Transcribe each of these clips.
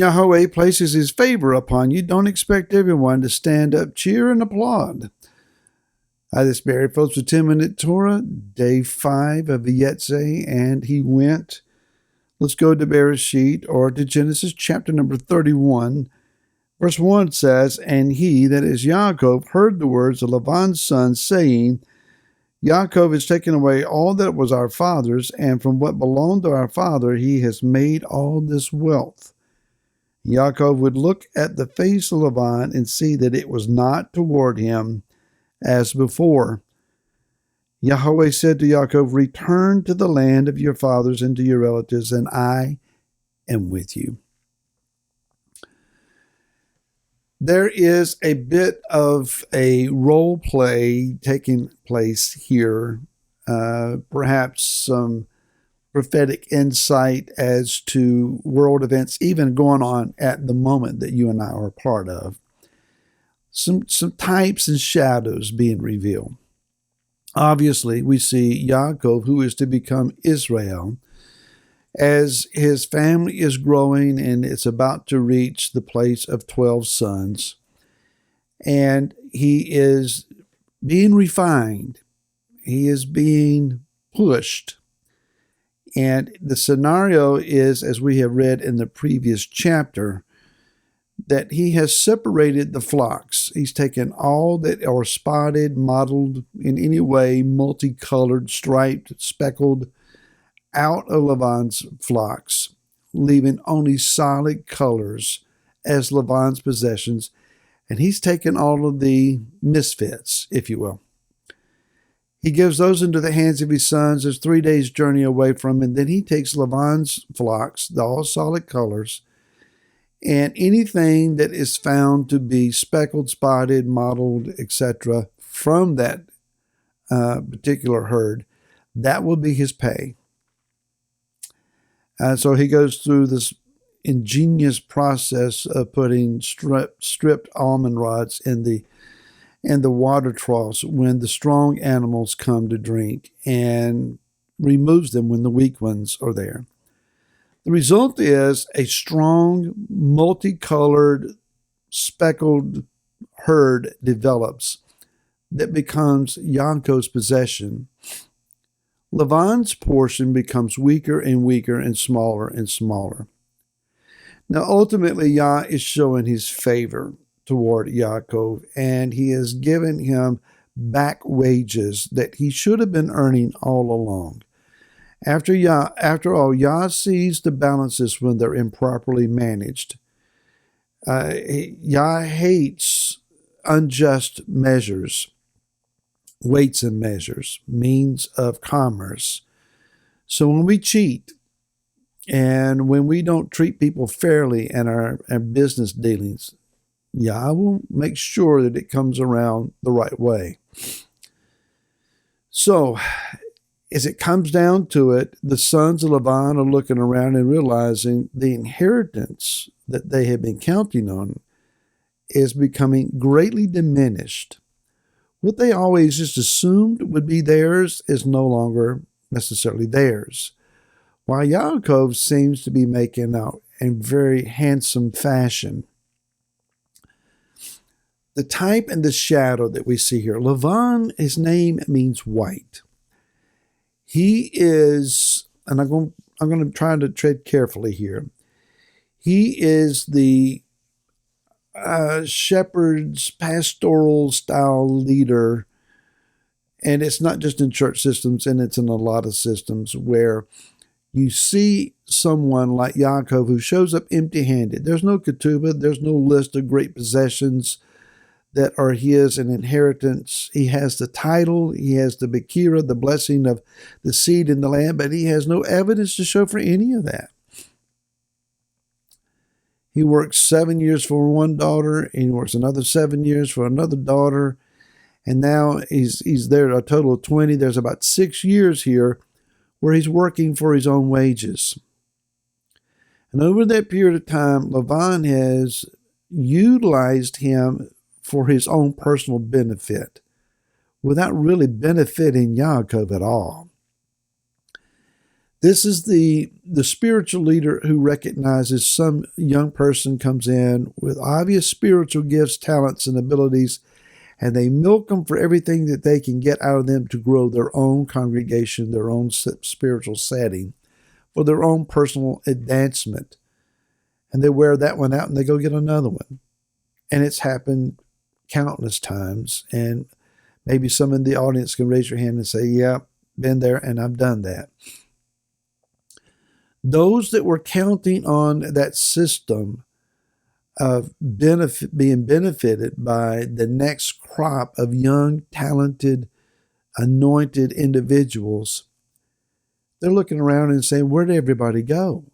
Yahweh places his favor upon you, don't expect everyone to stand up, cheer, and applaud. This Barry folks with 10-Minute Torah, day 5 of Vayetze, and he went. Let's go to Bereshit, or to Genesis chapter number 31. Verse 1 says, And he, that is Yaakov, heard the words of Laban's son, saying, Yaakov has taken away all that was our father's, and from what belonged to our father he has made all this wealth. Yaakov would look at the face of Laban and see that it was not toward him as before. Yahweh said to Yaakov, Return to the land of your fathers and to your relatives, and I am with you. There is a bit of a role play taking place here, perhaps some prophetic insight as to world events even going on at the moment that you and I are a part of. Some types and shadows being revealed. Obviously, we see Yaakov, who is to become Israel, as his family is growing and it's about to reach the place of 12 sons. And he is being refined. He is being pushed. And the scenario is, as we have read in the previous chapter, that he has separated the flocks. He's taken all that are spotted, mottled in any way, multicolored, striped, speckled, out of Laban's flocks, leaving only solid colors as Laban's possessions. And he's taken all of the misfits, if you will. He gives those into the hands of his sons. There's 3 days' journey away from him. And then he takes Laban's flocks, the all solid colors, and anything that is found to be speckled, spotted, mottled, etc., from that particular herd, that will be his pay. So he goes through this ingenious process of putting stripped almond rods in the water troughs when the strong animals come to drink, and removes them when the weak ones are there. The result is a strong, multicolored, speckled herd develops that becomes Yaakov's possession. Laban's portion becomes weaker and weaker and smaller. Now, ultimately, Yah is showing his favor toward Yaakov, and he has given him back wages that he should have been earning all along. After all, Yah sees the balances when they're improperly managed. Yah hates unjust measures, weights and measures, means of commerce. So when we cheat and when we don't treat people fairly in our business dealings, Yah will make sure that it comes around the right way. So, as it comes down to it, the sons of Laban are looking around and realizing the inheritance that they have been counting on is becoming greatly diminished. What they always just assumed would be theirs is no longer necessarily theirs. While Yaakov seems to be making out in very handsome fashion. The type and the shadow that we see here. Laban, his name means white. He is, and I'm going to try to tread carefully here. He is the shepherd's pastoral style leader, and it's not just in church systems, and it's in a lot of systems where you see someone like Yaakov who shows up empty-handed. There's no ketubah, there's no list of great possessions that are his an inheritance. He has the title, he has the Bekira, the blessing of the seed in the land, but he has no evidence to show for any of that. He works 7 years for one daughter, and he works another 7 years for another daughter, and now he's there a total of 20. There's about 6 years here where he's working for his own wages. And over that period of time, Laban has utilized him for his own personal benefit without really benefiting Yaakov at all. This is the spiritual leader who recognizes some young person comes in with obvious spiritual gifts, talents, and abilities, and they milk them for everything that they can get out of them to grow their own congregation, their own spiritual setting, for their own personal advancement. And they wear that one out and they go get another one. And it's happened countless times. And maybe some in the audience can raise your hand and say, yeah, been there and I've done that. Those that were counting on that system of being benefited by the next crop of young, talented, anointed individuals, they're looking around and saying, where did everybody go?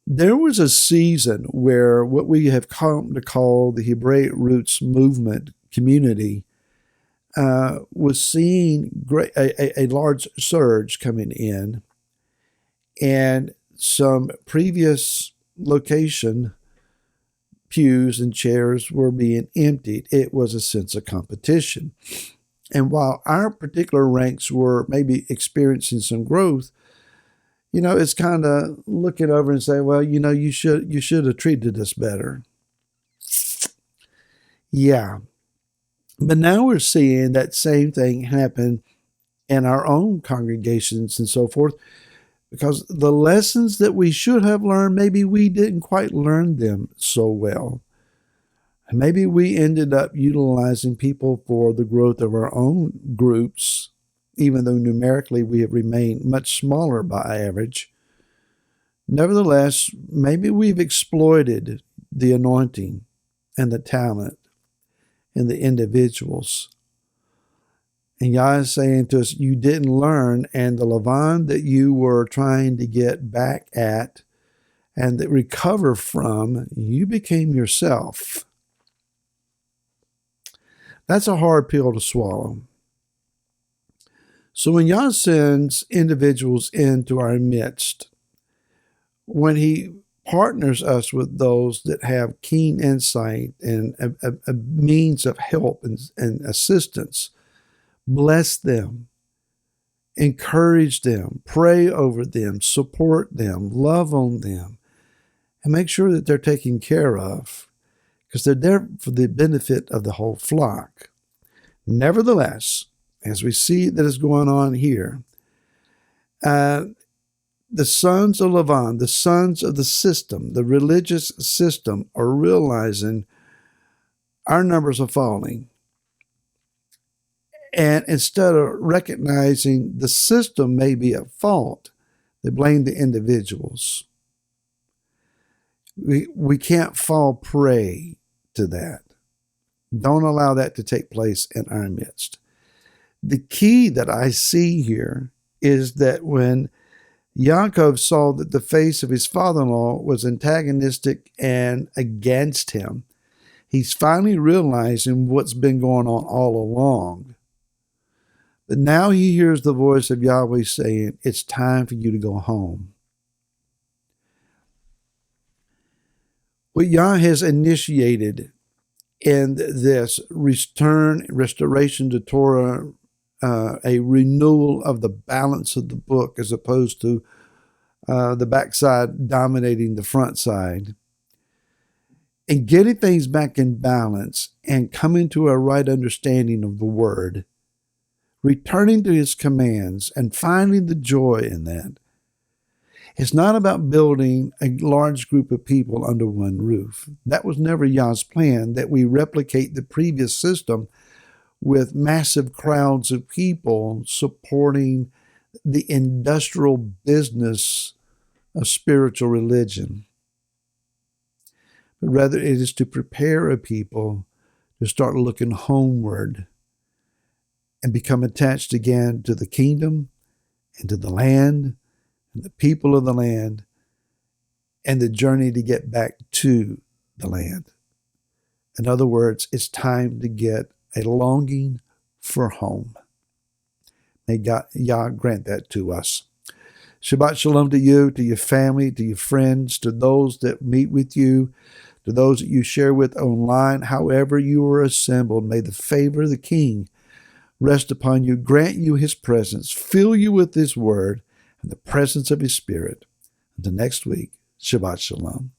There was a season where what we have come to call the Hebraic Roots movement community was seeing a large surge coming in, and some previous location pews and chairs were being emptied. It was a sense of competition. And while our particular ranks were maybe experiencing some growth, it's kind of looking over and saying, well, you should have treated us better. Yeah. But now we're seeing that same thing happen in our own congregations and so forth, because the lessons that we should have learned, maybe we didn't quite learn them so well. And maybe we ended up utilizing people for the growth of our own groups, even though numerically we have remained much smaller by average. Nevertheless, maybe we've exploited the anointing and the talent in the individuals. And Yah is saying to us, you didn't learn, and the Lavan that you were trying to get back at and that recover from, you became yourself. That's a hard pill to swallow. So when Yah sends individuals into our midst, when he partners us with those that have keen insight and a means of help and assistance, bless them, encourage them, pray over them, support them, love on them, and make sure that they're taken care of, because they're there for the benefit of the whole flock. Nevertheless, as we see that is going on here, the sons of Lavan, the sons of the system, the religious system, are realizing our numbers are falling. And instead of recognizing the system may be at fault, they blame the individuals. We can't fall prey to that. Don't allow that to take place in our midst. The key that I see here is that when Yaakov saw that the face of his father-in-law was antagonistic and against him, he's finally realizing what's been going on all along. But now he hears the voice of Yahweh saying, it's time for you to go home. What Yah has initiated in this restoration to Torah, a renewal of the balance of the book as opposed to the backside dominating the front side, and getting things back in balance and coming to a right understanding of the word, returning to his commands and finding the joy in that. It's not about building a large group of people under one roof. That was never Yah's plan, that we replicate the previous system with massive crowds of people supporting the industrial business of spiritual religion. But rather it is to prepare a people to start looking homeward and become attached again to the kingdom and to the land and the people of the land and the journey to get back to the land. In other words, it's time to get a longing for home. May God, Yah grant that to us. Shabbat shalom to you, to your family, to your friends, to those that meet with you, to those that you share with online, however you are assembled. May the favor of the King rest upon you, grant you his presence, fill you with his word and the presence of his spirit. Until next week, Shabbat Shalom.